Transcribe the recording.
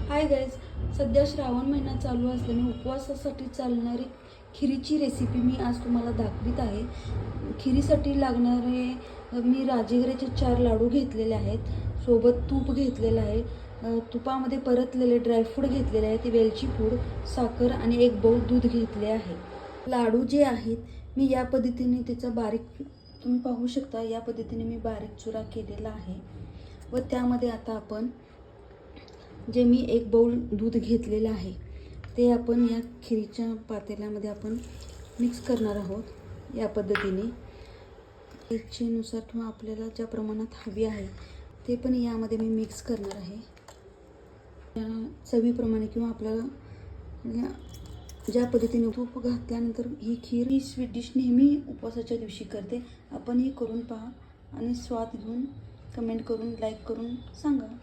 Hi guys, सध्या श्रावण महिना चालू असल्याने उपवासासाठी चालणारी खिरीची रेसिपी मी आज तुम्हाला दाखवित आहे. खिरीसाठी लागणारे मी राजगिऱ्याचे 4 लाडू घेतलेले आहेत. सोबत तूप घेतलेलं आहे. तुपामध्ये परतलेले ड्रायफ्रूट घेतलेले आहेत, वेलची पूड, साखर आणि 1 बाउल दूध घेतले आहे. लाडू जे आहेत मी या पद्धतीने त्याचा बारीक तुम्ही पाहू शकता, या पद्धतीने मी बारीक चुरा केलेला आहे. व त्यामध्ये आता आपण जे मी 1 बाउल दूध घेतलेलं आहे ते आपण या खिरीच्या पातेल्यामध्ये आपण मिक्स करणार आहोत. या पद्धतीने इच्छेनुसार किंवा आपल्याला ज्या प्रमाणात हवी आहे ते पण यामध्ये मी मिक्स करणार आहे. चवीप्रमाणे किंवा आपल्याला ज्या पद्धतीने तूप घातल्यानंतर ही खीर ही स्वीट डिश नेहमी उपवासाच्या दिवशी करते. आपणही करून पहा आणि स्वाद घेऊन कमेंट करून लाईक करून सांगा.